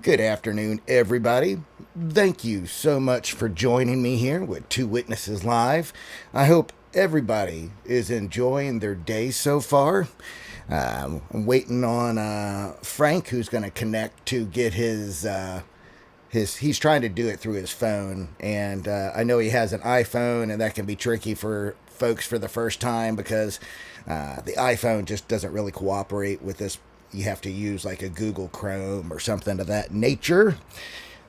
Good afternoon, everybody. Thank you so much for joining me here with Two Witnesses Live. I hope everybody is enjoying their day so far. I'm waiting on Frank, who's going to connect to get his. He's trying to do it through his phone, and I know he has an iPhone, and that can be tricky for folks for the first time because the iPhone just doesn't really cooperate with this. You have to use like a Google Chrome or something of that nature.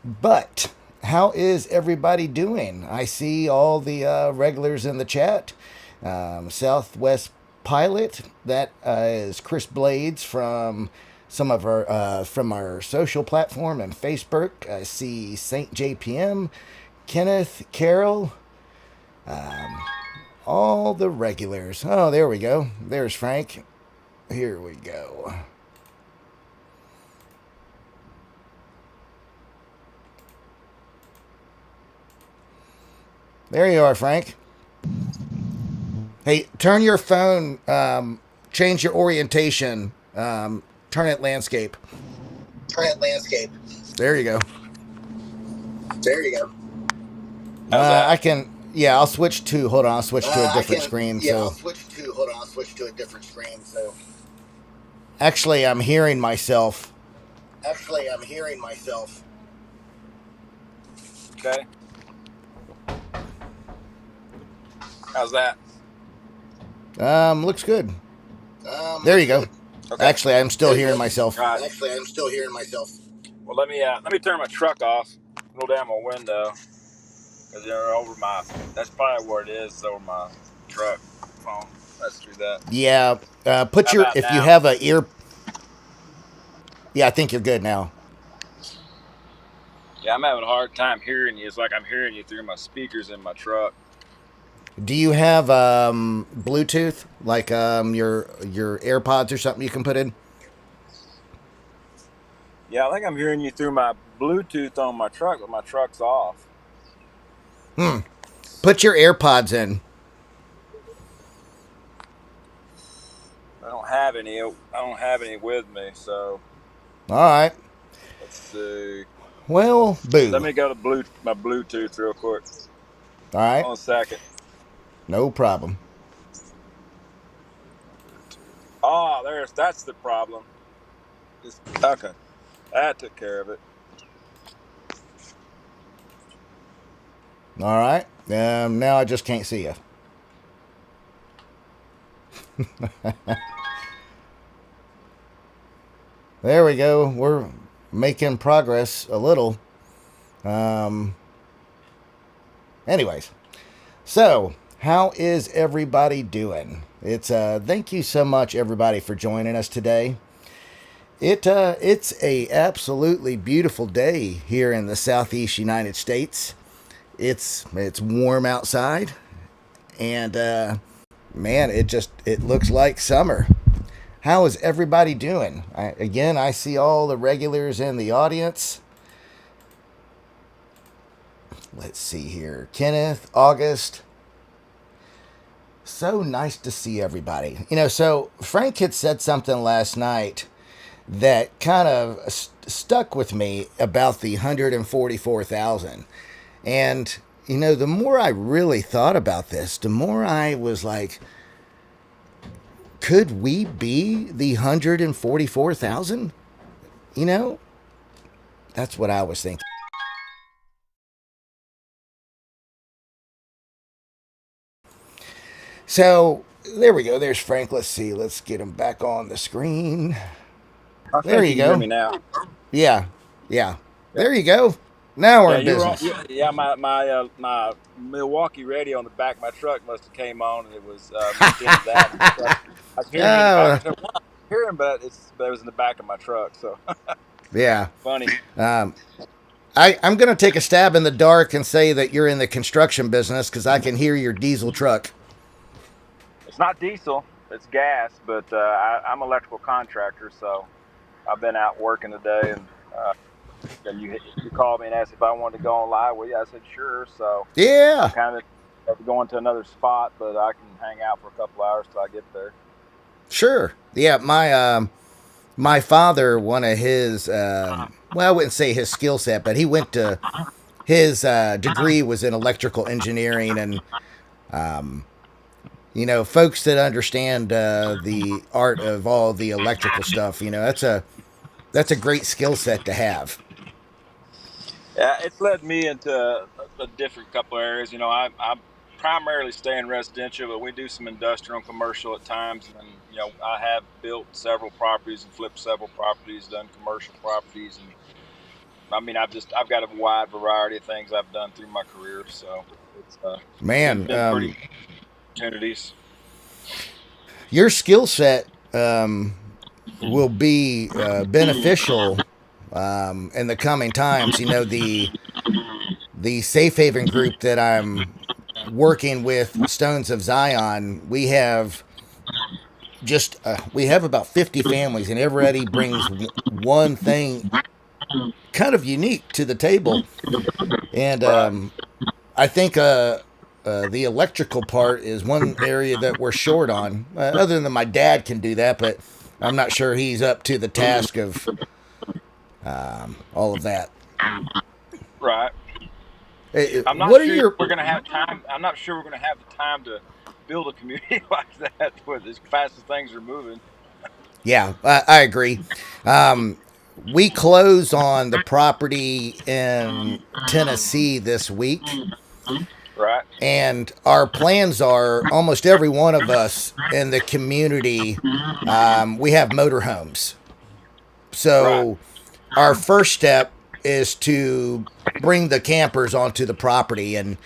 But how is everybody doing? I see all the regulars in the chat. Southwest Pilot, that is Chris Blades from some of our from our social platform and Facebook. I see Saint JPM, Kenneth, Carol, all the regulars. Oh, there we go. There's Frank. Here we go. There you are, Frank. Hey, turn your phone, change your orientation, turn it landscape. Turn it landscape. There you go. There you go. I can, yeah, I'll switch to, hold on, I'll switch to a different screen. I'll switch to, hold on, I'll switch to a different screen. So, actually, I'm hearing myself. Okay. How's that? Looks good. There you go. Okay. Actually, I'm still hearing myself. Well, let me turn my truck off. Roll down my window because they're over my. That's probably where it is. Over my truck phone. Let's do that. Yeah. Put your, if you have a ear. Yeah, I think you're good now. Yeah, I'm having a hard time hearing you. It's like I'm hearing you through my speakers in my truck. Do you have Bluetooth, like your AirPods or something you can put in? Yeah, I think I'm hearing you through my Bluetooth on my truck, but my truck's off. Put your AirPods in. I don't have any with me, so. All right. Let's see. Well, boo. Let me go to my Bluetooth real quick. All right. Hold on a second. No problem. Oh, that's the problem. Okay. That took care of it. All right. Now I just can't see you. There we go. We're making progress a little. Anyways, so how is everybody doing? It's thank you so much, everybody, for joining us today. It's a absolutely beautiful day here in the Southeast United States. It's warm outside, and man, it looks like summer. How is everybody doing? I see all the regulars in the audience. Let's see here. Kenneth, August. So nice to see everybody. So Frank had said something last night that kind of stuck with me about the 144,000. And, the more I really thought about this, the more I was like, could we be the 144,000? That's what I was thinking. So there we go. There's Frank. Let's see. Let's get him back on the screen. There you go. Hear me now. Yeah. There you go. Now we're in business. My Milwaukee radio on the back of my truck must have came on, and it was that. I was hearing, but it was in the back of my truck. So yeah, funny. I'm going to take a stab in the dark and say that you're in the construction business because I can hear your diesel truck. It's not diesel; it's gas. But I'm an electrical contractor, so I've been out working today, and you called me and asked if I wanted to go on live with you. I said sure. So yeah, I'm kind of going to another spot, but I can hang out for a couple hours till I get there. Sure. Yeah, my my father, one of his, well, I wouldn't say his skill set, but he went to his degree was in electrical engineering, and folks that understand the art of all the electrical stuff, that's a great skill set to have. Yeah, it's led me into a different couple areas. I primarily stay in residential, but we do some industrial and commercial at times. And I have built several properties and flipped several properties, done commercial properties, and I mean, I've got a wide variety of things I've done through my career. So it's been Man, been pretty opportunities. your skill set will be beneficial in the coming times. The safe haven group that I'm working with, Stones of Zion, we have about 50 families, and everybody brings one thing kind of unique to the table. And Right. I think the electrical part is one area that we're short on. Other than my dad can do that, but I'm not sure he's up to the task of all of that. Right. I'm not What are sure your we're going to have time. I'm not sure we're going to have the time to build a community like that with as fast as things are moving. Yeah, I agree. Um, we close on the property in Tennessee this week, Right. and our plans are almost every one of us in the community. We have motorhomes, Right. so our first step is to bring the campers onto the property, and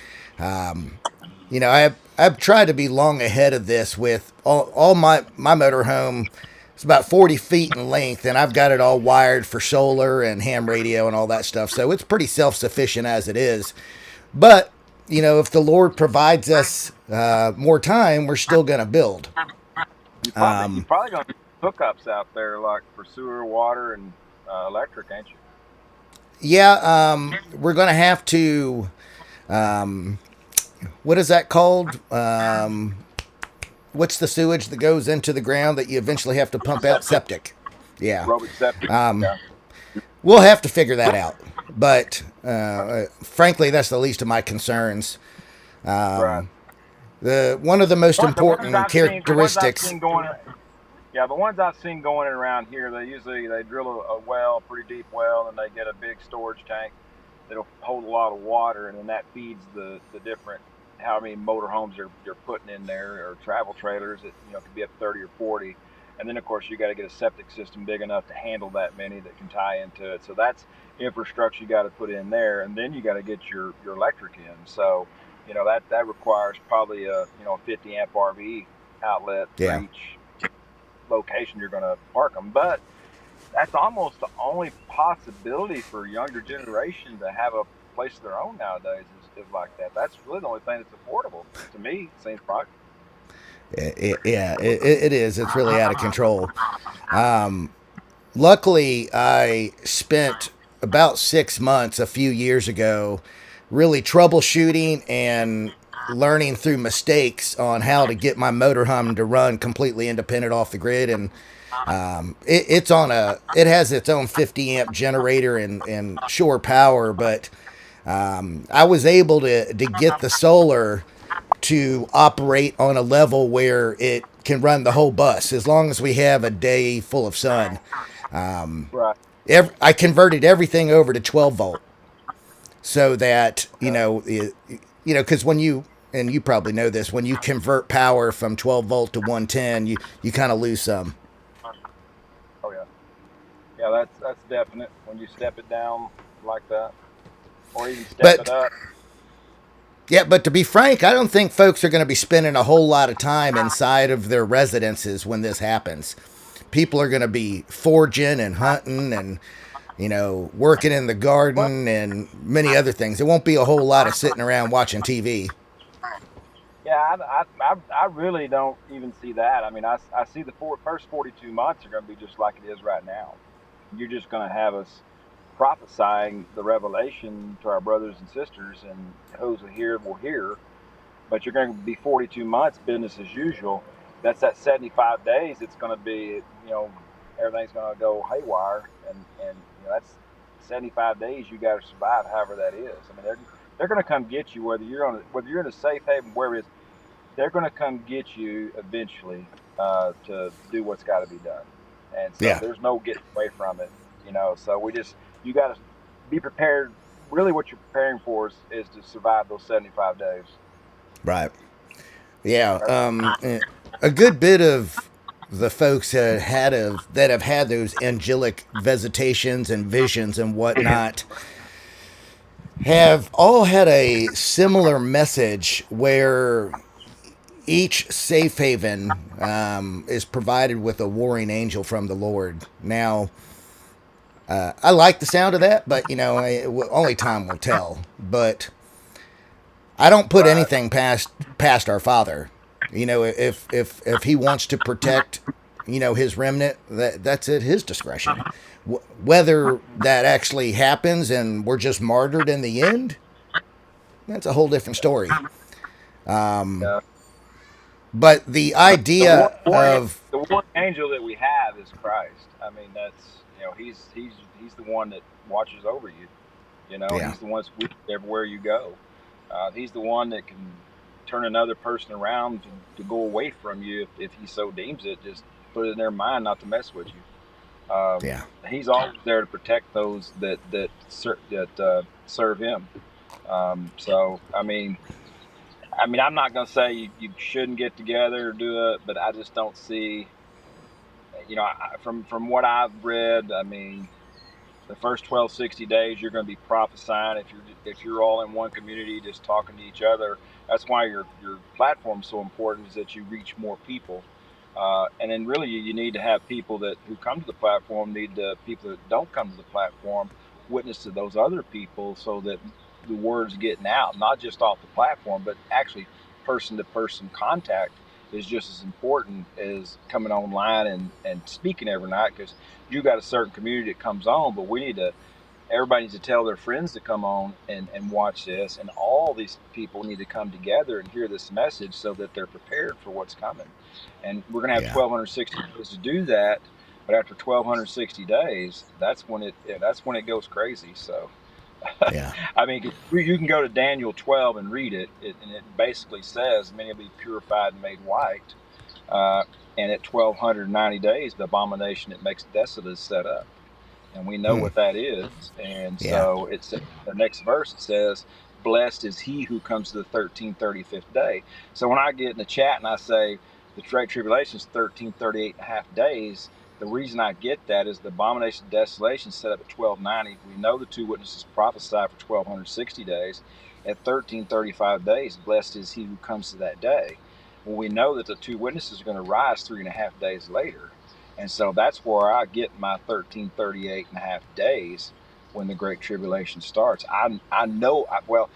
I've tried to be long ahead of this with all my motorhome. It's about 40 feet in length, and I've got it all wired for solar and ham radio and all that stuff. So it's pretty self sufficient as it is. But if the Lord provides us more time, we're still going to build. You probably gonna need hookups out there like for sewer, water, and electric, ain't you? Yeah, we're going to have to. Um, what is that called? What's the sewage that goes into the ground that you eventually have to pump out? Septic. Septic. Yeah. Aerobic septic. Um, Yeah. we'll have to figure that out. But frankly, that's the least of my concerns. Right. The one of the most The ones important I've seen, the ones I've characteristics. seen going, yeah, the ones I've seen going in around here, they drill a well, a pretty deep well, and they get a big storage tank that'll hold a lot of water, and then that feeds the different how many motorhomes you're putting in there or travel trailers. It could be up 30 or 40, and then of course you got to get a septic system big enough to handle that many that can tie into it. So that's infrastructure you got to put in there, and then you got to get your electric in. So that requires probably a 50 amp RV outlet for Yeah. each location you're going to park them. But that's almost the only possibility for younger generation to have a place of their own nowadays is like that. That's really the only thing that's affordable to me. Seems practical. It is. It's really out of control. Luckily, I spent about 6 months a few years ago really troubleshooting and learning through mistakes on how to get my motorhome to run completely independent off the grid. And it has its own 50 amp generator and shore power, but I was able to get the solar to operate on a level where it can run the whole bus as long as we have a day full of sun. Right. I converted everything over to 12 volt so that because when you, and you probably know this, when you convert power from 12 volt to 110, you kind of lose some. Oh yeah. Yeah, that's definite when you step it down like that, or even step it But up. yeah, but to be frank, I don't think folks are going to be spending a whole lot of time inside of their residences when this happens. People are going to be foraging and hunting and working in the But garden and many other things. It won't be a whole lot of sitting around watching TV. yeah, I really don't even see that. I mean, I see the first 42 months are going to be just like it is right now. You're just going to have us prophesying the revelation to our brothers and sisters, and those who hear will hear. But you're going to be 42 months business as usual. That's that 75 days. It's going to be everything's going to go haywire, and that's 75 days you got to survive, however that is. I mean, they're going to come get you whether you're in a safe haven, wherever it is. They're going to come get you eventually to do what's got to be done, and so Yeah. there's no getting away from it. So you got to be prepared. Really, what you're preparing for is to survive those 75 days. Right. Yeah. That's, A good bit of the folks that have had those angelic visitations and visions and whatnot have all had a similar message where each safe haven is provided with a warring angel from the Lord. Now, I like the sound of that, but only time will tell. But I don't put right. anything past our Father. If He wants to protect, His remnant, that's at His discretion. Whether that actually happens and we're just martyred in the end, that's a whole different story. Yeah. But the idea of The warring angel that we have is Christ. I mean, that's he's the one that watches over you. yeah, He's the one that's with you everywhere you go. He's the one that can turn another person around to go away from you if he so deems it. Just put it in their mind not to mess with you. yeah, He's always there to protect those that serve him. So I'm not going to say you shouldn't get together or do it, but I just don't see. From what I've read, I mean, the first 12, 60 days you're going to be prophesying if you're all in one community just talking to each other. That's why your platform is so important, is that you reach more people. And then really you need to have people who come to the platform need the people that don't come to the platform witness to those other people, so that the word's getting out, not just off the platform, but actually person to person contact is just as important as coming online and speaking every night, because you got a certain community that comes on, but everybody needs to tell their friends to come on and watch this, and all these people need to come together and hear this message so that they're prepared for what's coming. And we're going to have yeah, 1260 days to do that, but after 1260 days, that's when it goes crazy. So yeah, I mean, you can go to Daniel 12 and read and it basically says many will be purified and made white, uh, and at 1290 days the abomination that makes desolate is set up, and we know hmm, what that is. And yeah, so it's the next verse. It says, "Blessed is he who comes to the 1335th day." So when I get in the chat and I say the Great Tribulation is 1338 and a half days, the reason I get that is the abomination of desolation set up at 1290. We know the two witnesses prophesied for 1260 days. At 1335 days, blessed is he who comes to that day. Well, we know that the two witnesses are going to rise 3.5 days later. And so that's where I get my 1338 and a half days when the Great Tribulation starts. I know, well,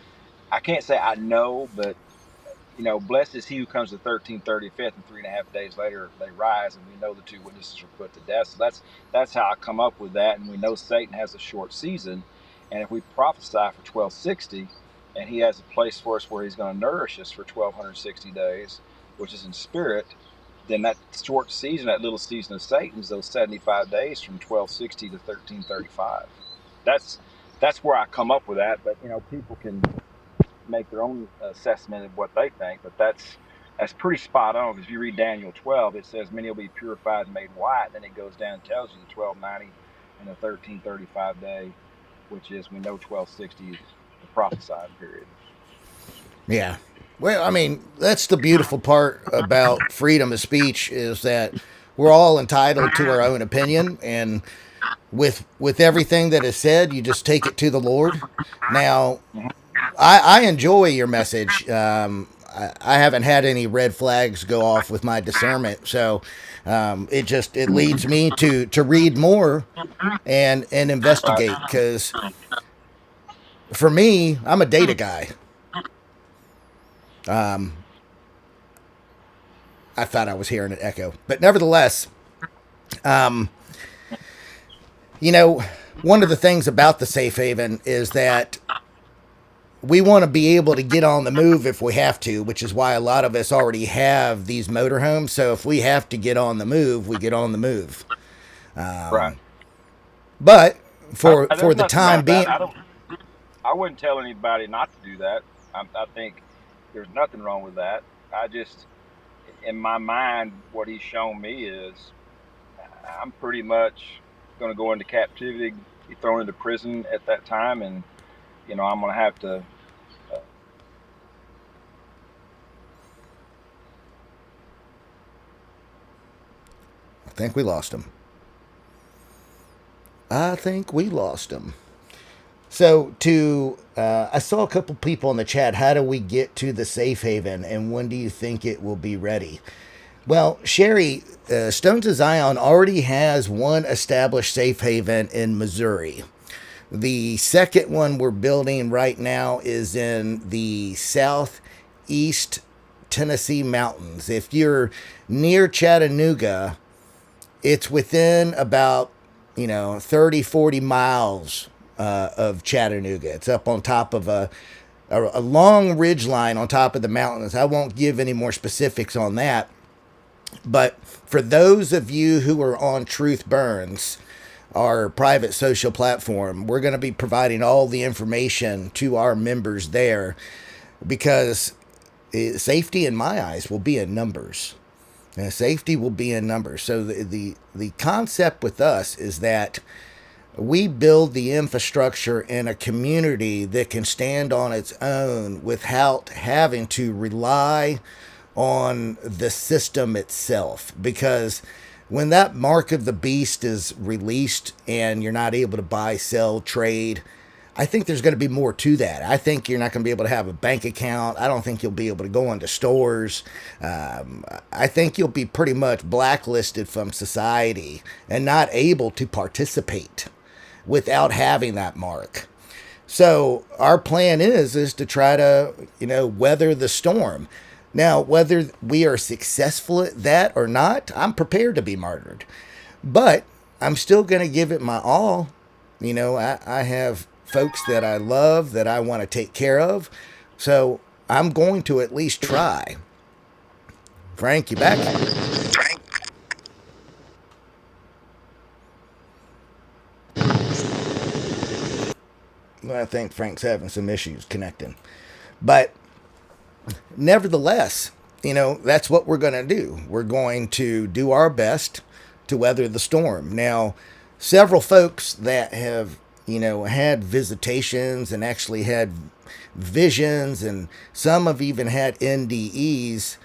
I can't say I know, but blessed is he who comes to 1335th, and 3.5 days later they rise, and we know the two witnesses are put to death. So that's how I come up with that. And we know Satan has a short season, and if we prophesy for 1260, and he has a place for us where he's going to nourish us for 1260 days, which is in spirit, then that short season, that little season of Satan, is those 75 days from 1260 to 1335. That's where I come up with that. But people can make their own assessment of what they think. But that's pretty spot on, because if you read Daniel 12, it says many will be purified and made white. Then it goes down and tells you the 1290 and the 1335 day, which is, we know 1260 is the prophesied period. yeah. Well, I mean, that's the beautiful part about freedom of speech, is that we're all entitled to our own opinion, and with everything that is said, you just take it to the Lord. Now, I enjoy your message. I haven't had any red flags go off with my discernment, so it leads me to read more and investigate. Right. Because for me, I'm a data guy. I thought I was hearing an echo, but nevertheless, um, you know, one of the things about the safe haven is that we want to be able to get on the move if we have to, which is why a lot of us already have these motorhomes. So if we have to get on the move, we get on the move. Right. But for There's the nothing wrong time with that. being, I wouldn't tell anybody not to do that. I think there's nothing wrong with that. I just, in my mind, what he's shown me is I'm pretty much going to go into captivity, be thrown into prison at that time, and I'm going to have to. I think we lost him. I think we lost him. So I saw a couple people in the chat. How do we get to the safe haven, and when do you think it will be ready? Well, Sherry, Stones of Zion already has one established safe haven in Missouri. The second one we're building right now is in the southeast Tennessee mountains. If you're near Chattanooga, it's within about 30, 40 miles of Chattanooga. It's up on top of a long ridge line on top of the mountains. I won't give any more specifics on that. But for those of you who are on Truth Burns, our private social platform, we're going to be providing all the information to our members there, because safety in my eyes will be in numbers. Safety will be in numbers. So the concept with us is that we build the infrastructure in a community that can stand on its own without having to rely on the system itself. Because when that mark of the beast is released and you're not able to buy, sell, trade, I think there's going to be more to that. I think you're not going to be able to have a bank account. I don't think you'll be able to go into stores. I think you'll be pretty much blacklisted from society and not able to participate without having that mark. So our plan is to try to, weather the storm. Now, whether we are successful at that or not, I'm prepared to be martyred. But I'm still going to give it my all. I have folks that I love, that I want to take care of. So I'm going to at least try. Frank, you back? I think Frank's having some issues connecting. But nevertheless, that's what we're going to do. We're going to do our best to weather the storm. Now, several folks that have, had visitations and actually had visions, and some have even had NDEs.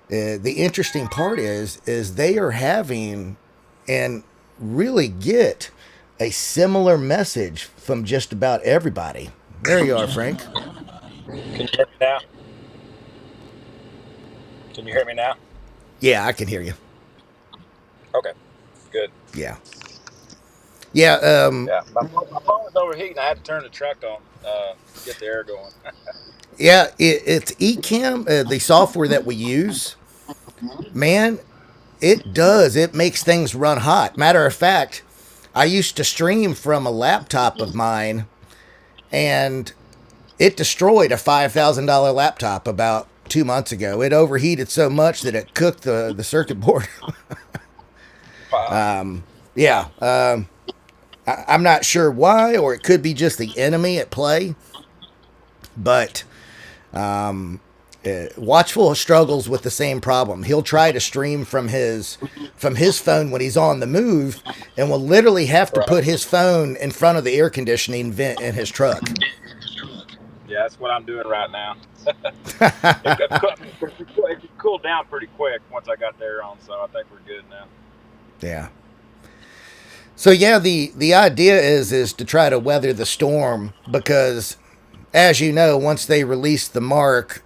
The interesting part is they are having and really get a similar message from just about everybody. There you are, Frank. Can you hear me now? Can you hear me now? Yeah, I can hear you. Okay, good. Yeah. Yeah, my phone was overheating. I had to turn the truck on, get the air going. Yeah, it's Ecamm, the software that we use. Man, it does. It makes things run hot. Matter of fact, I used to stream from a laptop of mine, and it destroyed a $5,000 laptop about 2 months ago. It overheated so much that it cooked the circuit board. Wow. I'm not sure why, or it could be just the enemy at play. But Watchful struggles with the same problem. He'll try to stream from his phone when he's on the move, and will literally have to put his phone in front of the air conditioning vent in his truck. Yeah, that's what I'm doing right now. It cooled down pretty quick once I got the air on, so I think we're good now. Yeah. So yeah, the idea is to try to weather the storm, because, as you know, once they release the mark,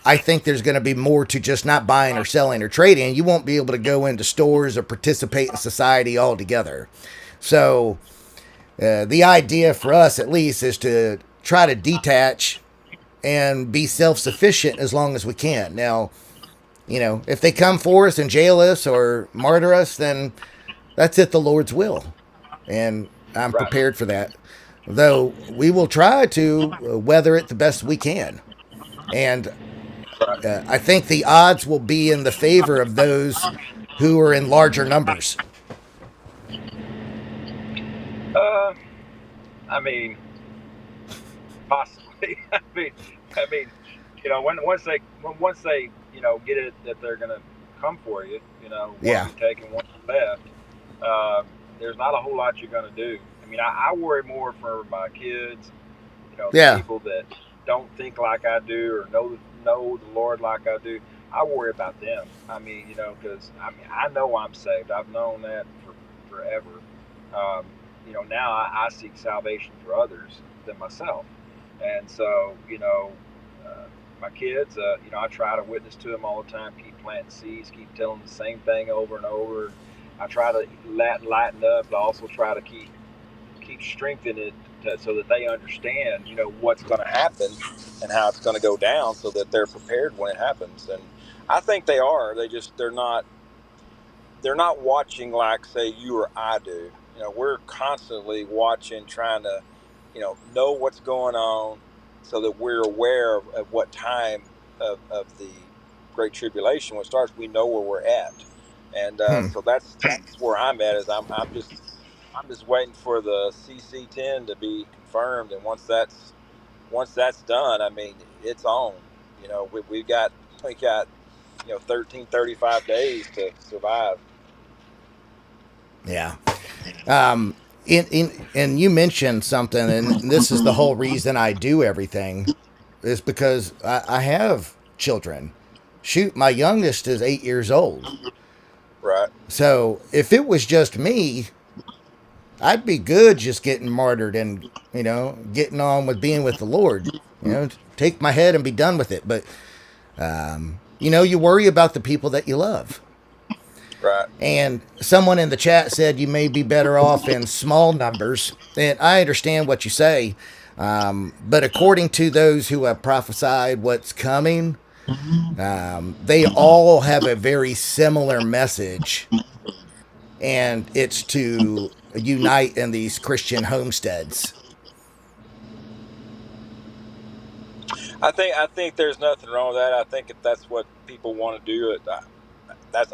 I think there's going to be more to just not buying or selling or trading. You won't be able to go into stores or participate in society altogether. So the idea for us, at least, is to try to detach and be self-sufficient as long as we can. Now, if they come for us and jail us or martyr us, then that's at the Lord's will. And I'm prepared for that. Though we will try to weather it the best we can. And I think the odds will be in the favor of those who are in larger numbers. I mean, possibly. I mean, once they get it that they're gonna come for you, one Yeah. you take and one you left. Uh, there's not a whole lot you're gonna do. I mean, I worry more for my kids, the Yeah. people that don't think like I do or know the Lord like I do. I worry about them. I mean, because I know I'm saved. I've known that for forever. Um, now I seek salvation for others than myself, and so my kids, I try to witness to them all the time. Keep planting seeds. Keep telling them the same thing over and over. I try to lighten up, but also try to keep strengthening it so that they understand, what's going to happen and how it's going to go down, so that they're prepared when it happens. And I think they are. They're not watching like, say, you or I do. We're constantly watching, trying to, know what's going on, so that we're aware of what time of the Great Tribulation when it starts. We know where we're at, and Hmm. so that's where I'm at. Is I'm just waiting for the CC10 to be confirmed, and once that's done, I mean, it's on. We got 1335 days to survive. Yeah. And you mentioned something, and this is the whole reason I do everything, is because I have children. Shoot, my youngest is 8 years old. Right. So if it was just me, I'd be good just getting martyred and, getting on with being with the Lord. Take my head and be done with it. But, you worry about the people that you love. Right. And someone in the chat said you may be better off in small numbers. And I understand what you say. But according to those who have prophesied what's coming, they all have a very similar message. And it's to unite in these Christian homesteads. I think there's nothing wrong with that. I think if that's what people want to do,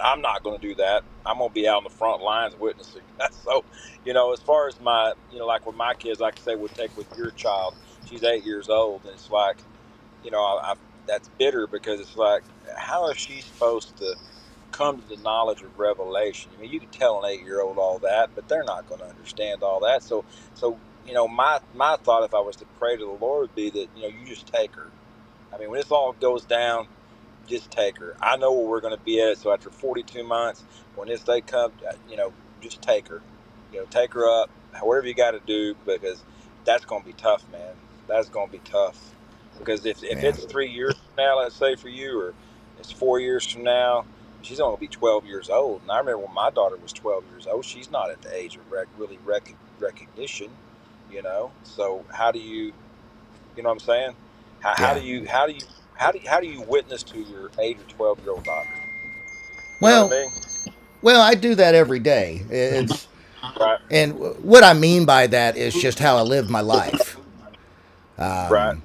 I'm not going to do that. I'm going to be out on the front lines witnessing. So, as far as like with my kids, like I say, would take with your child. She's 8 years old, and it's like, that's bitter, because it's like, how is she supposed to come to the knowledge of revelation? I mean, you can tell an 8-year-old all that, but they're not going to understand all that. So my thought, if I was to pray to the Lord, would be that you just take her. I mean, when this all goes down, just take her. I know where we're going to be at. So after 42 months, when this day comes, just take her. Take her up, however you got to do, because that's going to be tough, man. That's going to be tough. Because if Yeah. it's 3 years from now, let's say for you, or it's 4 years from now, she's only going to be 12 years old. And I remember when my daughter was 12 years old, she's not at the age of really recognition, So how do you know what I'm saying? How Yeah. do you witness to your 8 or 12-year-old daughter? You know what Well, I mean? well, I do that every day. It's Right. and what I mean by that is just how I live my life. Right.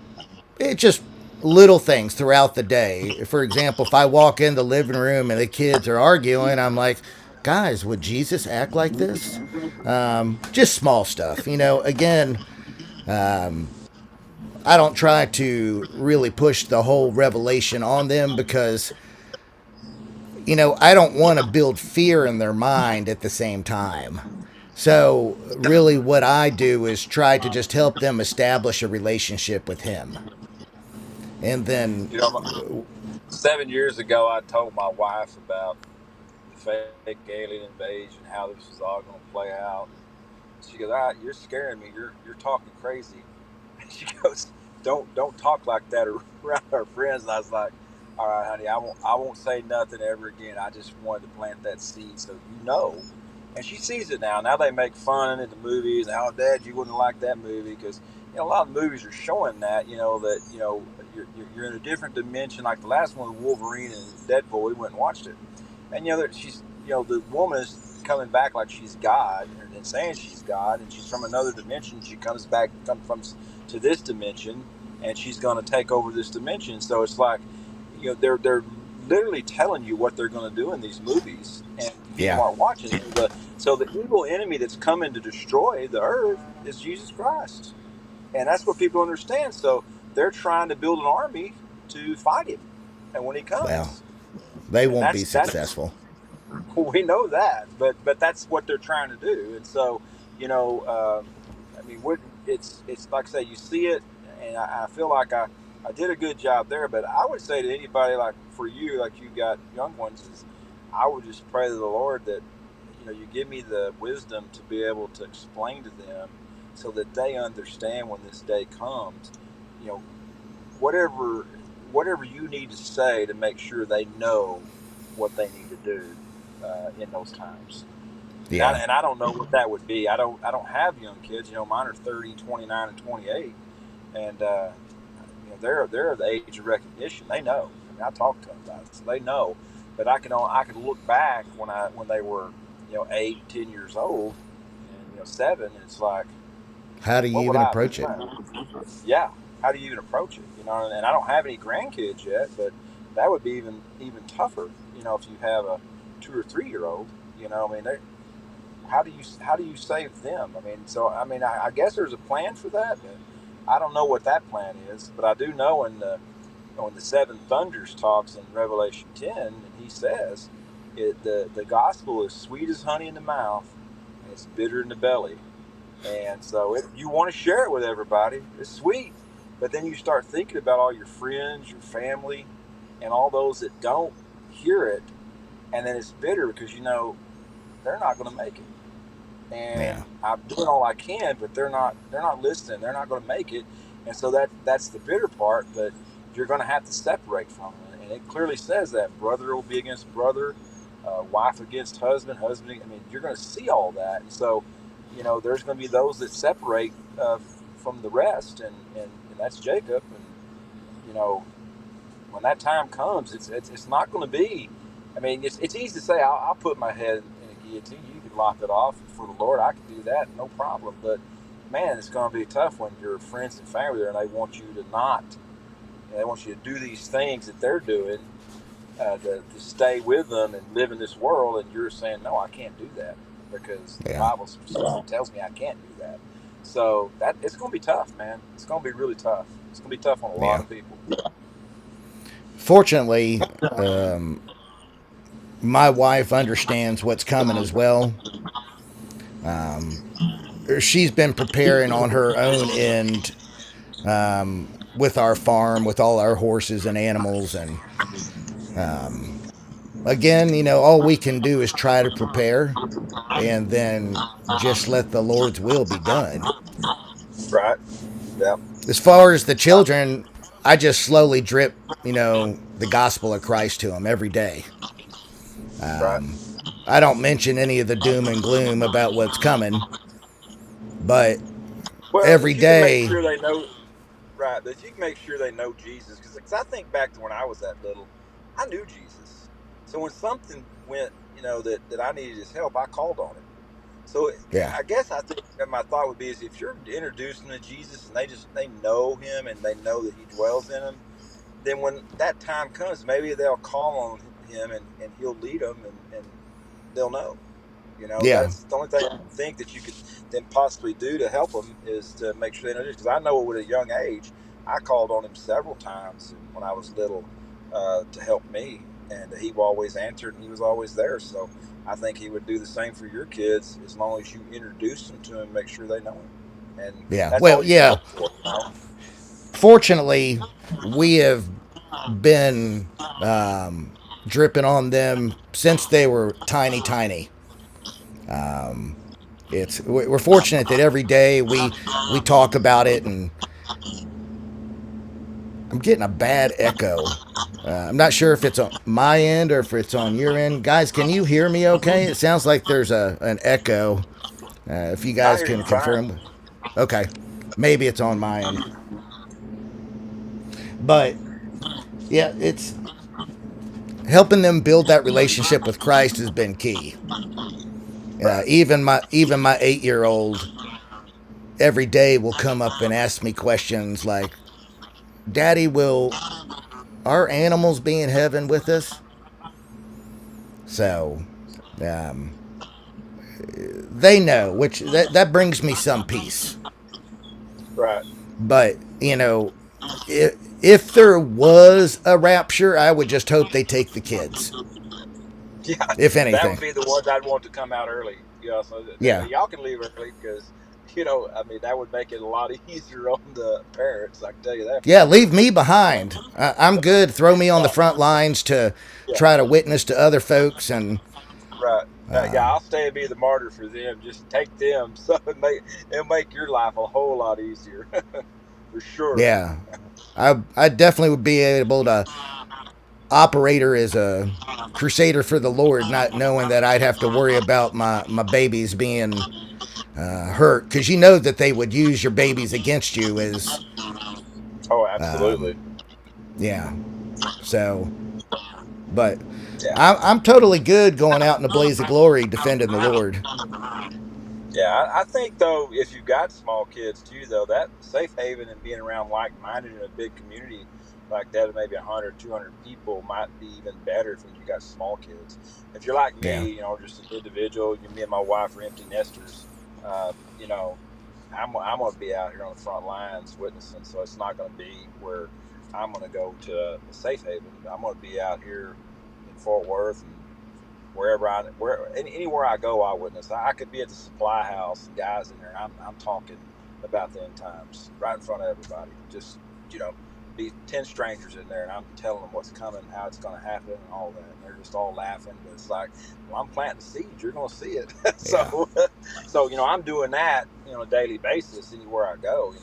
It's just little things throughout the day. For example, if I walk in the living room and the kids are arguing, I'm like, guys, would Jesus act like this? Just small stuff. Again, I don't try to really push the whole revelation on them because, I don't want to build fear in their mind at the same time. So, really, what I do is try to just help them establish a relationship with Him. And then, You know, 7 years ago, I told my wife about the fake alien invasion, how this was all going to play out. She goes, "You're scaring me. You're talking crazy." She goes, "Don't talk like that around our friends." And I was like, "All right, honey, I won't say nothing ever again. I just wanted to plant that seed so you know." And she sees it now. Now they make fun in the movies. "Oh, Dad, you wouldn't like that movie," because a lot of movies are showing that that you're in a different dimension. Like the last one, Wolverine and Deadpool, we went and watched it, and she's the woman is coming back like she's God and saying she's God, and she's from another dimension. She comes from to this dimension, and she's going to take over this dimension. So it's like, they're literally telling you what they're going to do in these movies, and people yeah, aren't watching. So the evil enemy that's coming to destroy the earth is Jesus Christ. And that's what people understand. So they're trying to build an army to fight him. And when he Well, comes, they and won't be that's successful. we know that, but that's what they're trying to do. And so, you know, I mean, it's like I say, you see it, and I feel like I did a good job there. But I would say to anybody, like for you, like you got young ones, is I would just pray to the Lord that you give me the wisdom to be able to explain to them so that they understand when this day comes. You know, whatever whatever you need to say to make sure they know what they need to do in those times. And Yeah. I don't know what that would be. I don't have young kids. Mine are 30, 29, and 28, and they're the age of recognition. They know. I mean, I talk to them about it, so they know. But I can look back when they were 8, 10 years old, and 7. And it's like, How do you what would even I have approach it? done? Yeah, how do you even approach it? And I don't have any grandkids yet, but that would be even tougher. If you have a 2 or 3 year old, I mean, how do you save them? I mean, so I mean, I guess there's a plan for that. But I don't know what that plan is, but I do know when the seven thunders talks in Revelation 10, and he says the gospel is sweet as honey in the mouth, and it's bitter in the belly. And so you want to share it with everybody. It's sweet. But then you start thinking about all your friends, your family, and all those that don't hear it. And then it's bitter because they're not going to make it. And Yeah. I'm doing all I can, but they're not listening. They're not going to make it. And so that's the bitter part. But you're going to have to separate from them. And it clearly says that brother will be against brother, wife against husband, husband. I mean, you're going to see all that. And so there's going to be those that separate from the rest, and that's Jacob. And when that time comes, it's not going to be. I mean, it's easy to say I'll put my head in a guillotine. You can lop it off for the Lord. I can do that, no problem. But man, it's going to be tough when your friends and family there, and they want you to not. They want you to do these things that they're doing to stay with them and live in this world, and you're saying, no, I can't do that because the Yeah. Bible specifically tells me I can't do that. So that it's going to be tough, man. It's going to be really tough. It's going to be tough on a lot of people. Fortunately, my wife understands what's coming as well. She's been preparing on her own end with our farm, with all our horses and animals. And again, all we can do is try to prepare and then just let the Lord's will be done. Right? Yeah. As far as the children, I just slowly drip, the gospel of Christ to them every day. Right. I don't mention any of the doom and gloom about what's coming, but Well, every that you can make day, sure they know. Right. That you can make sure they know Jesus, because I think back to when I was that little, I knew Jesus. So when something went, that I needed his help, I called on him. So yeah, I guess I think that my thought would be is if you're introducing them to Jesus and they know him and they know that he dwells in them, then when that time comes, maybe they'll call on him and he'll lead them and they'll know. yeah, That's the only thing I think that you could then possibly do to help them is to make sure they know this. Because I know at a young age, I called on him several times when I was little to help me, and he always answered and he was always there. So I think he would do the same for your kids as long as you introduce them to him, make sure they know him, and yeah. that's Well, all you can yeah. hope for. Fortunately, we have been dripping on them since they were tiny, tiny. We're fortunate that every day we talk about it, and I'm getting a bad echo. I'm not sure if it's on my end or if it's on your end. Guys, can you hear me okay? It sounds like there's an echo. If you I guys hear you can fine. confirm. Okay. Maybe it's on my end. But yeah, it's helping them build that relationship with Christ has been key. Right. Even my 8-year old every day will come up and ask me questions like, "Daddy, will our animals be in heaven with us?" So, um, they know, which that brings me some peace. Right. But, if there was a rapture, I would just hope they take the kids, Yeah, if that would anything. be the ones I'd want to come out early. So Yeah. y'all can leave early because, I mean, that would make it a lot easier on the parents. I can tell you that for Yeah, sure. leave me behind. I'm good. Throw me on the Yeah, front lines to yeah, try to witness to other folks. And right. Yeah, I'll stay and be the martyr for them. Just take them, so it'll make your life a whole lot easier, for sure. yeah, I definitely would be able to operate her as a crusader for the Lord, not knowing that I'd have to worry about my babies being hurt, because that they would use your babies against you as Oh, absolutely. yeah. So, but Yeah. I'm totally good going out in a blaze of glory defending the Lord. Yeah, I think though, if you've got small kids too, though, that safe haven and being around like-minded in a big community like that, of maybe 100, 200 people, might be even better when you got small kids. If you're like Yeah. me, just an individual, me and my wife are empty nesters. You know, I'm going to be out here on the front lines witnessing, so it's not going to be where I'm going to go to a safe haven. I'm going to be out here in Fort Worth and anywhere I go, I witness. I could be at the supply house, guys in there. I'm talking about the end times right in front of everybody. Just be 10 strangers in there, and I'm telling them what's coming, how it's going to happen, and all that. And they're just all laughing, but it's like, well, I'm planting seeds. You're going to see it. Yeah. So I'm doing that on a daily basis anywhere I go.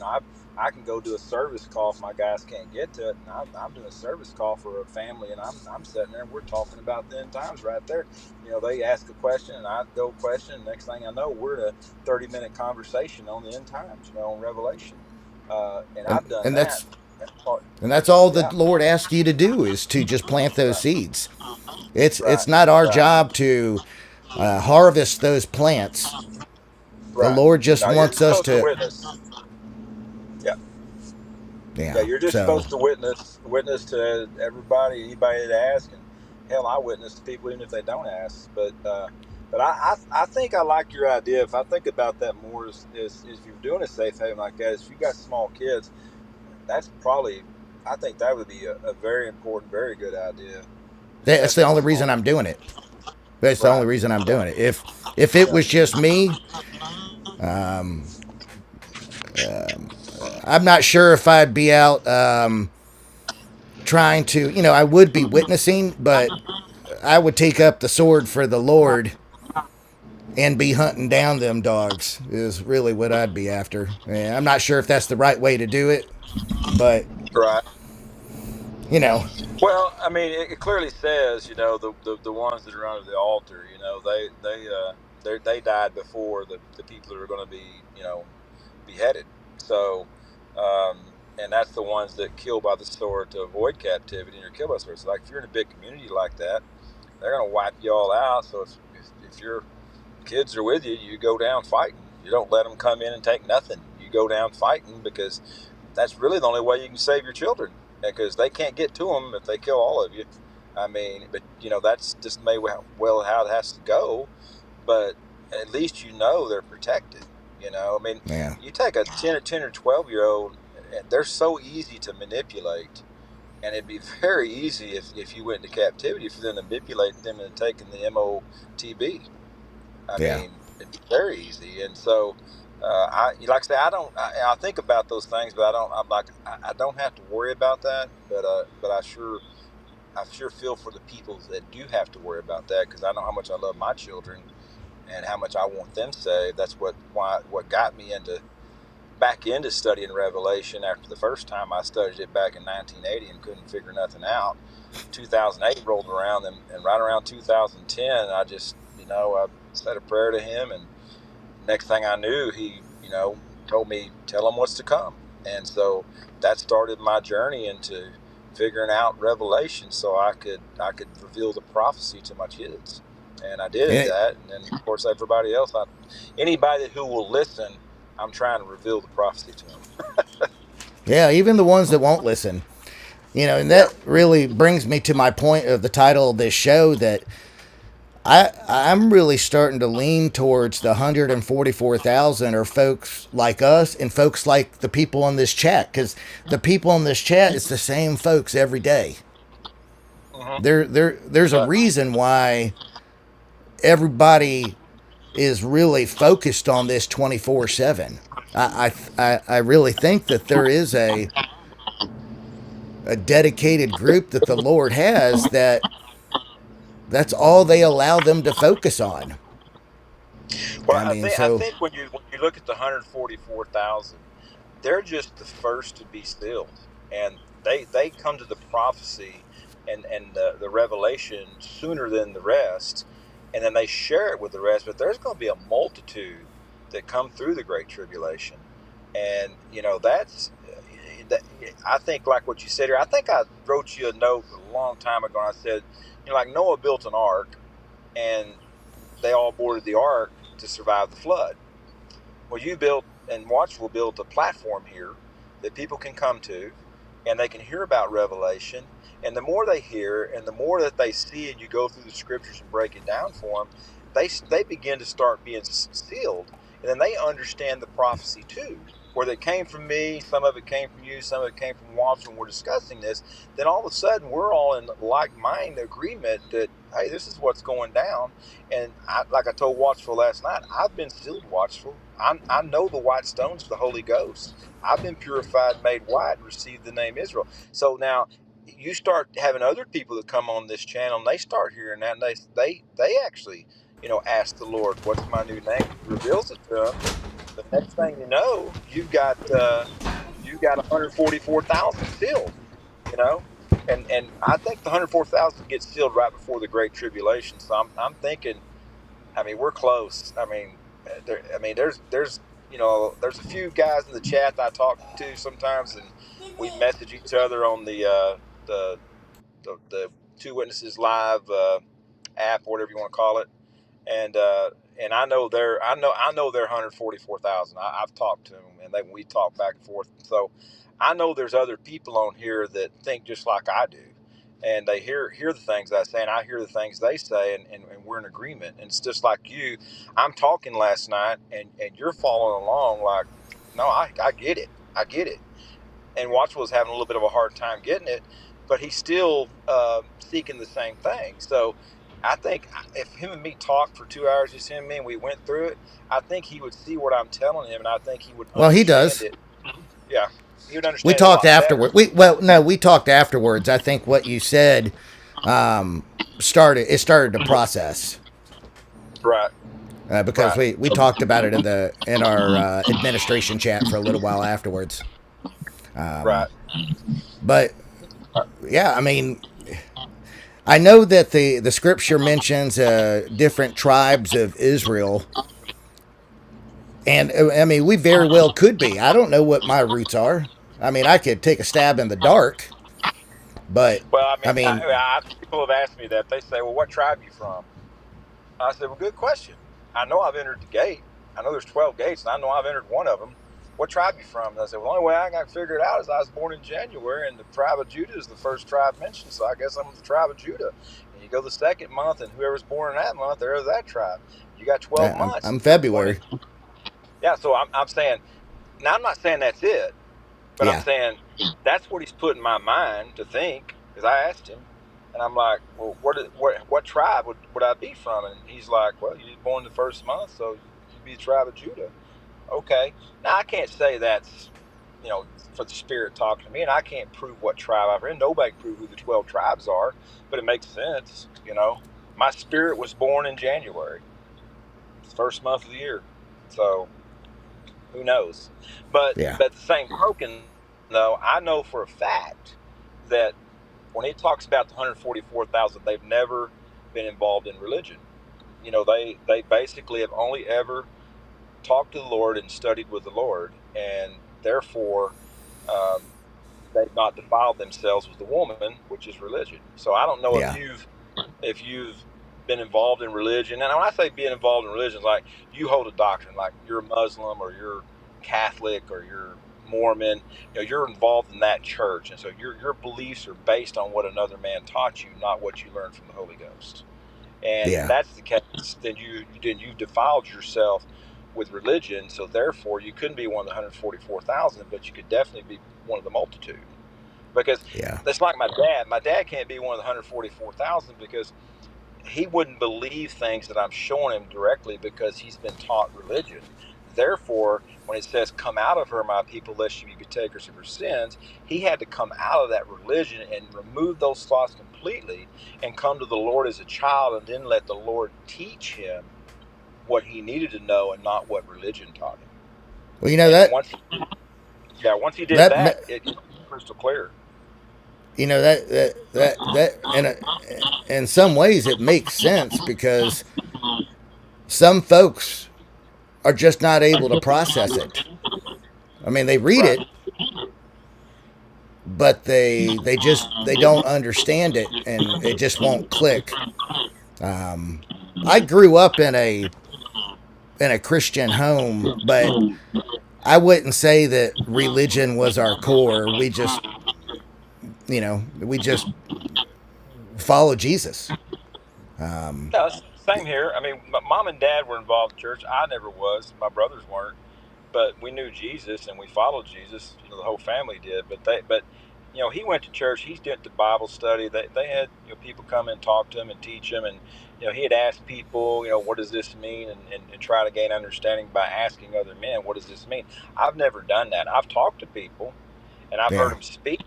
I can go do a service call if my guys can't get to it, and I'm doing a service call for a family, and I'm sitting there and we're talking about the end times right there. They ask a question and I go question, and next thing I know, we're in a 30-minute conversation on the end times, on Revelation. And I've done And that. that's all the Yeah, Lord asks you to do, is to just plant those right, seeds. It's right, not our right, job to harvest those plants. The right. Lord just No, you're wants just us supposed to to. witness. Yeah, yeah, Yeah. you're just So supposed to witness to everybody, anybody that asks. And hell, I witness to people even if they don't ask. But I think I like your idea. If I think about that more, is if you're doing a safe haven like that, if you got small kids, that's probably, I think that would be a very important, very good idea. Just that's have the some only small reason I'm kids. doing it. That's the only Right, reason I'm doing right, it. If it yeah, was just me, I'm not sure if I'd be out trying to. I would be witnessing, but I would take up the sword for the Lord and be hunting down them dogs, is really what I'd be after. And I'm not sure if that's the right way to do it, but right. you know, Well, I mean, it clearly says, the ones that are under the altar, they died before the people that are going to be, beheaded. So, and that's the ones that kill by the sword to avoid captivity and are killed by the sword. So, like, if you're in a big community like that, they're going to wipe you all out. So, if your kids are with you, you go down fighting. You don't let them come in and take nothing. You go down fighting, because that's really the only way you can save your children, because they can't get to them if they kill all of you. I mean, but that's just may well how it has to go. But at least they're protected. I mean, yeah. you take a 10 or 12-year-old, they're so easy to manipulate, and it'd be very easy if you went into captivity for them to manipulate them into taking the MOTB. I Yeah. mean, it's very easy, and so I like I say, I think about those things, but I don't. I'm like, I don't have to worry about that, but I sure feel for the people that do have to worry about that, because I know how much I love my children and how much I want them saved. That's what got me back into studying Revelation after the first time I studied it back in 1980 and couldn't figure nothing out. 2008 rolled around, and right around 2010, I just, I said a prayer to him, and next thing I knew, he, told me, tell him what's to come. And so that started my journey into figuring out Revelation, so I could reveal the prophecy to my kids. And I did And that. And then, of course, everybody else, anybody who will listen, I'm trying to reveal the prophecy to them. yeah, even the ones that won't listen. And Yeah. that really brings me to my point of the title of this show, that I'm really starting to lean towards the 144,000 are folks like us and folks like the people on this chat, because the people on this chat is the same folks every day. Mm-hmm. There's a But reason why everybody is really focused on this 24/7. I really think that there is a dedicated group that the Lord has that's all they allow them to focus on. well, I I mean, think I so think when you look at the 144,000, they're just the first to be sealed, and they come to the prophecy and the revelation sooner than the rest, and then they share it with the rest. But there's going to be a multitude that come through the great tribulation, and that's that. I think like what you said here. I think I wrote you a note a long time ago. And I said, like Noah built an ark, and they all boarded the ark to survive the flood. Well, you built and Watchful built a platform here that people can come to, and they can hear about Revelation. And the more they hear, and the more that they see, and you go through the scriptures and break it down for them, they begin to start being sealed, and then they understand the prophecy too. Where it came from me, some of it came from you, some of it came from Watchful. And we're discussing this. Then all of a sudden, we're all in like mind agreement that hey, this is what's going down. And like I told Watchful last night, I've been sealed, Watchful. I know the white stones of the Holy Ghost. I've been purified, made white, and received the name Israel. So now you start having other people that come on this channel, and they start hearing that, and they actually, ask the Lord, "What's my new name?" He reveals it to them. The next thing you know, you've got 144,000 sealed. You know, and I think the 104,000 gets sealed right before the Great Tribulation. So I'm thinking. I mean, we're close. I mean, there's a few guys in the chat that I talk to sometimes, and we message each other on the the Two Witnesses Live app, whatever you want to call it, and I know they're 144,000. I've talked to them, and we talk back and forth. So I know there's other people on here that think just like I do, and they hear the things I say, and I hear the things they say, and we're in agreement. And it's just like you. I'm talking last night, and you're following along like, no, I get it. I get it. And Watch was having a little bit of a hard time getting it, but he's still seeking the same thing. So I think if him and me talked for 2 hours, just him and me, and we went through it, I think he would see what I'm telling him, and I think he would well, he understand does. it. Yeah, he would We understand it a talked lot better. afterward. We talked afterwards. I think what you said um, started the process Right, because right, we talked about it in our administration chat for a little while afterwards. right. But yeah, I mean, I know that the scripture mentions different tribes of Israel, and I mean, we very well could be. I don't know what my roots are. I mean, I could take a stab in the dark, but Well, I I mean, mean, people have asked me that. They say, "Well, what tribe are you from?" I said, "Well, good question. I know I've entered the gate. I know there's 12 gates, and I know I've entered one of them. What tribe are you from?" And I said, "Well, the only way I got to figure it out is I was born in January, and the tribe of Judah is the first tribe mentioned, so I guess I'm the tribe of Judah." And you go the second month, and whoever's born in that month, they're that tribe. You got 12 months, I'm and you're born February. in. Yeah, so I'm saying, now I'm not saying that's it, but I'm Yeah. saying that's what he's put in my mind to think. Because I asked him, and I'm like, "Well, what tribe would I be from?" And he's like, "Well, you were born the first month, so you'd be the tribe of Judah." Okay. Now I can't say that's for the spirit talking to me, and I can't prove what tribe I'm in. Nobody can prove who the 12 tribes are, but it makes sense. My spirit was born in January, first month of the year, so who knows? But Yeah. but the same token, though, I know for a fact that when he talks about the 144,000, they've never been involved in religion. They basically have only ever talked to the Lord and studied with the Lord, and therefore um, they've not defiled themselves with the woman, which is religion. So I don't know Yeah. if you've been involved in religion. And when I say being involved in religion, like you hold a doctrine, like you're a Muslim or you're Catholic or you're Mormon, you're involved in that church, and so your beliefs are based on what another man taught you, not what you learned from the Holy Ghost. And if Yeah. that's the case, then you defiled yourself with religion. So therefore, you couldn't be one of the 144,000, but you could definitely be one of the multitude. Because Yeah. that's like my dad. My dad can't be one of the 144,000 because he wouldn't believe things that I'm showing him directly because he's been taught religion. Therefore, when it says, "Come out of her, my people, lest you be partakers of her sins," he had to come out of that religion and remove those thoughts completely and come to the Lord as a child, and then let the Lord teach him what he needed to know and not what religion taught him. Well, you know And that once he did that that, it's crystal clear. you know that in some ways it makes sense because some folks are just not able to process it. I mean, they read Right. it, but they don't understand it, and it just won't click. Um, I grew up in a Christian home, but I wouldn't say that religion was our core. We just, we just follow Jesus. Um, No, same here. I mean, my mom and dad were involved in church. I never was. My brothers weren't, but we knew Jesus and we followed Jesus. The whole family did. But he went to church. He did the Bible study. They had people come and talk to him and teach him, and he had asked people, what does this mean, and try to gain understanding by asking other men, what does this mean? I've never done that. I've talked to people, and I've heard yeah, them speak,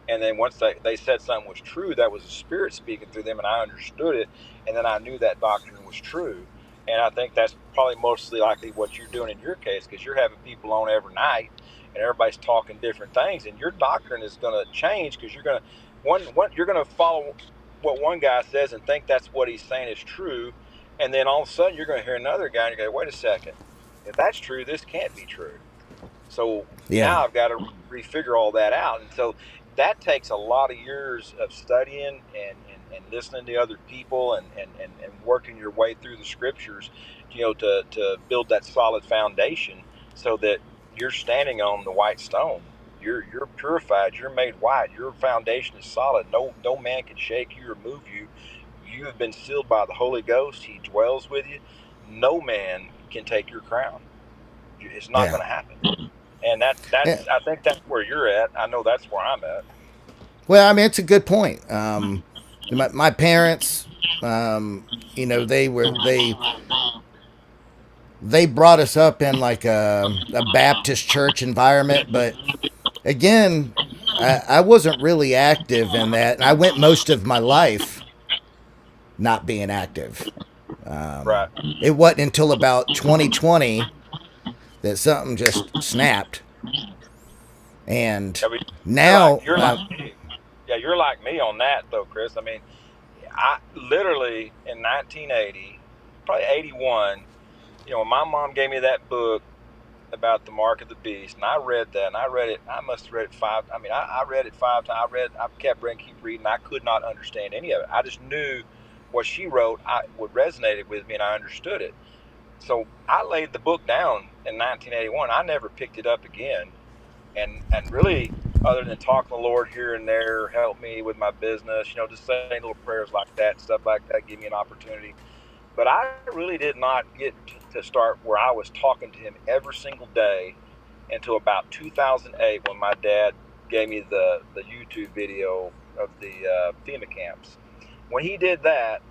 and then once they said something was true, that was the Spirit speaking through them, and I understood it, and then I knew that doctrine was true. And I think that's probably mostly likely what you're doing in your case, because you're having people on every night and everybody's talking different things, and your doctrine is going to change because you're going to you're going to follow what one guy says and think that's what he's saying is true, and then all of a sudden you're going to hear another guy and you go, wait a second, if that's true, this can't be true. So yeah, now I've got to refigure all that out. And so that takes a lot of years of studying and listening to other people and working your way through the scriptures, to build that solid foundation so that you're standing on the white stone. You're purified. You're made white. Your foundation is solid. No man can shake you or move you. You have been sealed by the Holy Ghost. He dwells with you. No man can take your crown. It's not yeah. going to happen. And that's Yeah. I think that's where you're at. I know that's where I'm at. Well, I mean, it's a good point. My parents, they they brought us up in like a Baptist church environment, but again, I wasn't really active in that, and I went most of my life not being active. Right. It wasn't until about 2020 that something just snapped, and I mean, now, you're like me. Yeah, you're like me on that though, Chris. I mean, I literally in 1980, probably 81. When my mom gave me that book about the mark of the beast, and I read that, and I read it. I must have read it five. I mean, I read it 5 times. I kept reading, keep reading. I could not understand any of it. I just knew what she wrote. Would resonated with me, and I understood it. So I laid the book down in 1981. I never picked it up again, and really, other than talking to the Lord here and there, help me with my business, just saying little prayers like that, stuff like that, give me an opportunity. But I really did not get to start where I was talking to Him every single day until about 2008, when my dad gave me the YouTube video of the FEMA camps. When he did that,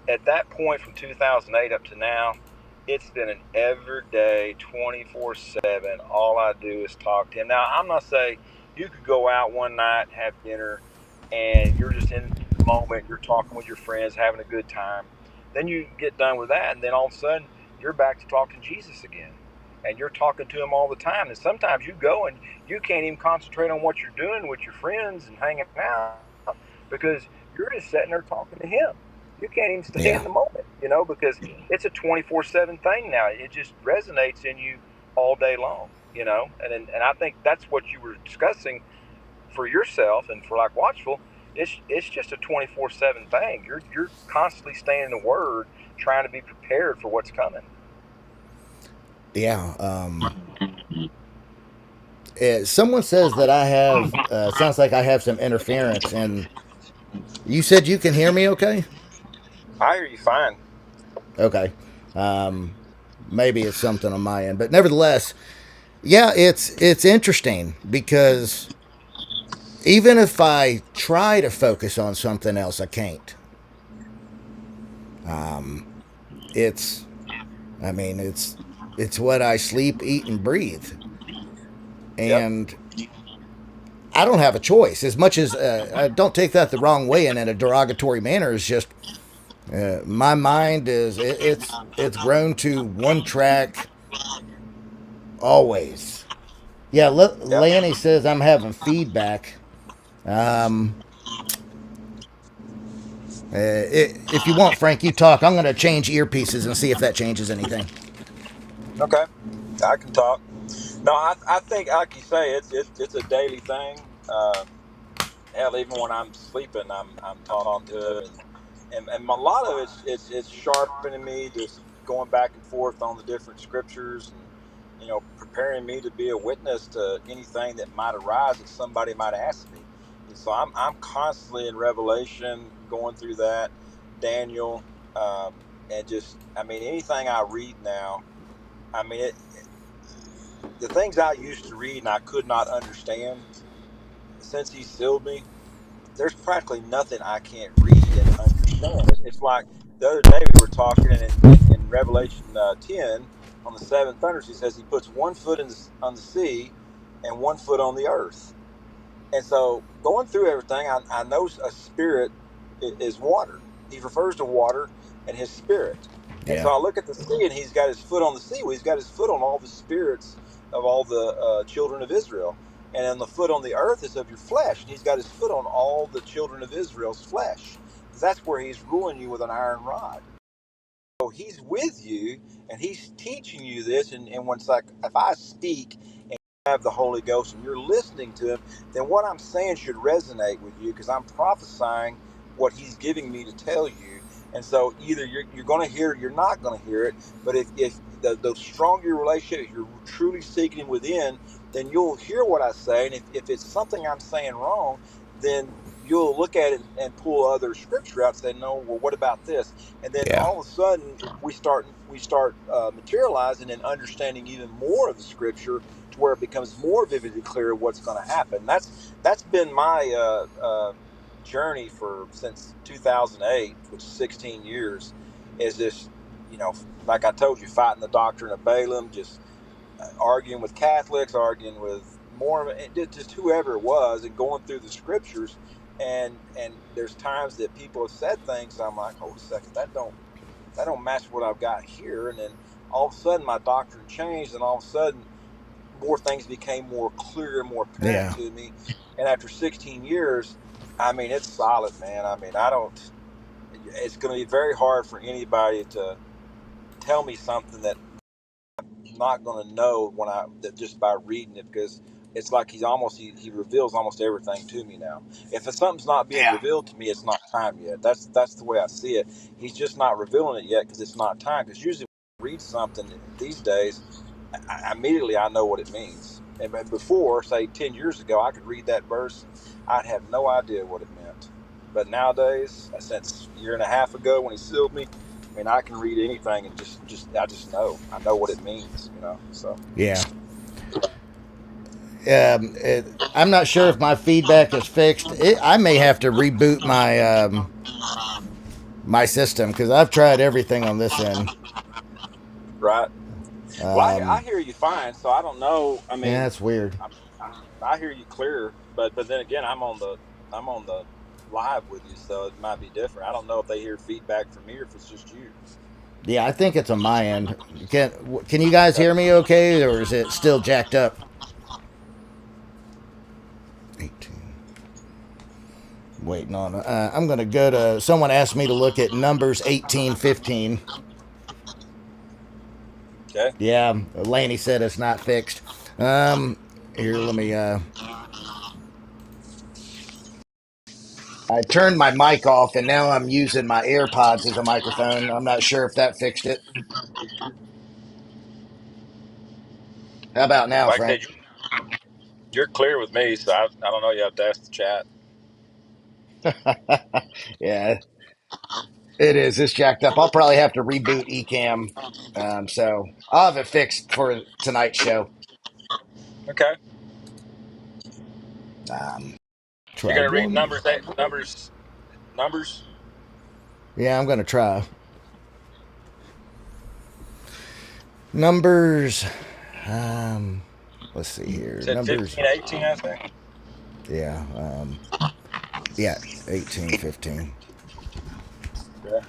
at that point from 2008 up to now, it's been an everyday 24/7. All I do is talk to him. Now, I'm not saying you could go out one night, have dinner, and you're just in the moment, you're talking with your friends, having a good time. Then you get done with that, and then all of a sudden, you're back to talking to Jesus again. And you're talking to him all the time. And sometimes you go and you can't even concentrate on what you're doing with your friends and hanging out because you're just sitting there talking to him. You can't even stay in yeah, the moment, because it's a 24/7 thing now. It just resonates in you all day long. And I think that's what you were discussing for yourself and for like Watchful. It's just a 24/7 thing. You're constantly staying in the Word, trying to be prepared for what's coming. yeah. Someone says that I have. Sounds like I have some interference, and you said you can hear me, okay? I hear you fine. Okay. Maybe it's something on my end, but nevertheless, yeah, it's interesting because even if I try to focus on something else, I can't. It's, I mean, it's what I sleep, eat, and breathe, Yep. and I don't have a choice. As much as I don't take that the wrong way and in a derogatory manner, it's just my mind is it's grown to one track always. Yeah, Yep. Lanny says I'm having feedback. Um, if you want, Frank, you talk. I'm going to change earpieces and see if that changes anything. Okay. I can talk. No, I think, like you say, it's a daily thing. Hell, even when I'm sleeping, I'm talking to it, and a lot of it's sharpening me, just going back and forth on the different scriptures, and preparing me to be a witness to anything that might arise that somebody might ask me. And so I'm constantly in Revelation, going through that, Daniel, and just, I mean, anything I read now. I mean, the things I used to read and I could not understand, since he sealed me, there's practically nothing I can't read and understand. It's like the other day we were talking, and in Revelation 10, on the seven thunders, he says he puts one foot on the sea and one foot on the earth. And so going through everything, I know a spirit is water. He refers to water and his spirit. And so Yeah, I look at the sea, and he's got his foot on the sea. Well, he's got his foot on all the spirits of all the children of Israel. And then the foot on the earth is of your flesh. And he's got his foot on all the children of Israel's flesh. Because that's where he's ruling you with an iron rod. So he's with you, and he's teaching you this. And when it's like, if I speak have the Holy Ghost and you're listening to him, then what I'm saying should resonate with you, because I'm prophesying what he's giving me to tell you. And so either you're going to hear it, you're not going to hear it. But if the stronger your relationship, if you're truly seeking him within, then you'll hear what I say. And if it's something I'm saying wrong, then you'll look at it and pull other scripture out and say, no, well, what about this? And then yeah, all of a sudden we start materializing and understanding even more of the scripture, to where it becomes more vividly clear what's going to happen. That's been my journey for since 2008, which is 16 years. Is this, you know, like I told you, fighting the doctrine of Balaam, just arguing with Catholics, arguing with Mormon, just whoever it was, and going through the scriptures. And there's times that people have said things, I'm like, hold a second, that don't match what I've got here. And then all of a sudden my doctrine changed, and all of a sudden more things became more clear and more apparent yeah, to me. And after 16 years, I mean, it's solid, man. I mean, I don't. It's going to be very hard for anybody to tell me something that I'm not going to know that just by reading it, because it's like he reveals almost everything to me now. If something's not being Yeah. revealed to me, it's not time yet. That's the way I see it. He's just not revealing it yet because it's not time. Because usually when I read something these days, immediately I know what it means. And before, say 10 years ago, I could read that verse, I'd have no idea what it meant. But nowadays, since a year and a half ago when he sealed me, I mean, I can read anything and I just know. I know what it means, So yeah. I'm not sure if my feedback is fixed. I may have to reboot my system because I've tried everything on this end. right. Well, I Um, hear you fine. So I don't know. I yeah, mean, it's weird. I hear you clear, but then again, I'm on the live with you, so it might be different. I don't know if they hear feedback from me or if it's just you. Yeah, I think it's on my end. Can you guys Okay. hear me okay, or is it still jacked up? 18. Waiting on. I'm going to go to. Someone asked me to look at Numbers 18:15. Okay. Yeah, Laney said it's not fixed. Here, let me. I turned my mic off, and now I'm using my AirPods as a microphone. I'm not sure if that fixed it. How about now, Like I Frank? said, you're clear with me, so I don't know. You have to ask the chat. Yeah, It is. It's jacked up. I'll probably have to reboot Ecamm. So I'll have it fixed for tonight's show. Okay. Try You're gonna read one. numbers. Yeah, I'm going to try. Numbers. Let's see here. Said Numbers. 15, 18, I think. Yeah. Yeah. 18, 15. Yeah.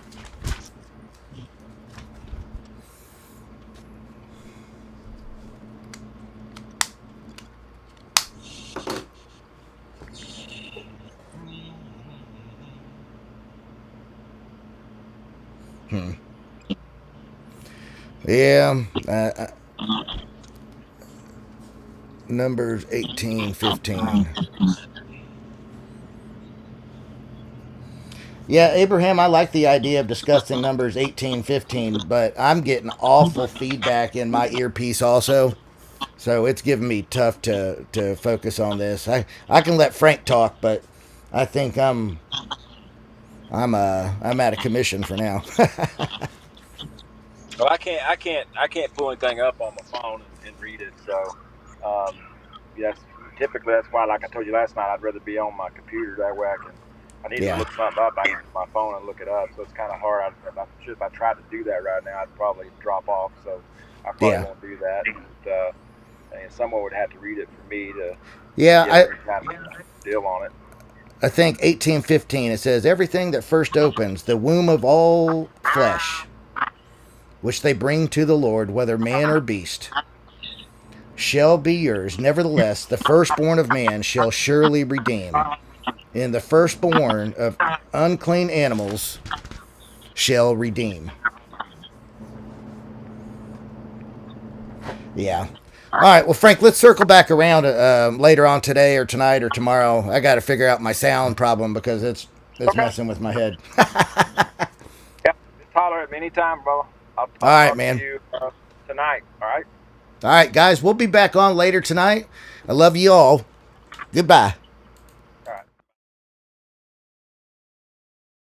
Yeah. Numbers 18, 15. Yeah, Abraham, I like the idea of discussing numbers 18, 15, but I'm getting awful feedback in my earpiece also. So it's giving me tough to focus on this. I can let Frank talk, but I think I'm out of commission for now. Well, I can't pull anything up on my phone and read it. So, yes, typically that's why, like I told you last night, I'd rather be on my computer. That way I need to Yeah. look something up. I can use my phone and look it up. So it's kind of hard. If I tried to do that right now, I'd probably drop off. So I probably Yeah. won't do that. And someone would have to read it for me to Yeah, get any kind of deal on it. I think 18:15 it says everything that first opens the womb of all flesh which they bring to the Lord whether man or beast shall be yours. Nevertheless, the firstborn of man shall surely redeem, and the firstborn of unclean animals shall redeem. Yeah. All right. Well, Frank, let's circle back around later on today or tonight or tomorrow. I got to figure out my sound problem because it's Okay. messing with my head. Yeah. Just holler at me anytime, brother. I'll All right, talk man. to you tonight. All right. All right, guys. We'll be back on later tonight. I love you all. Goodbye.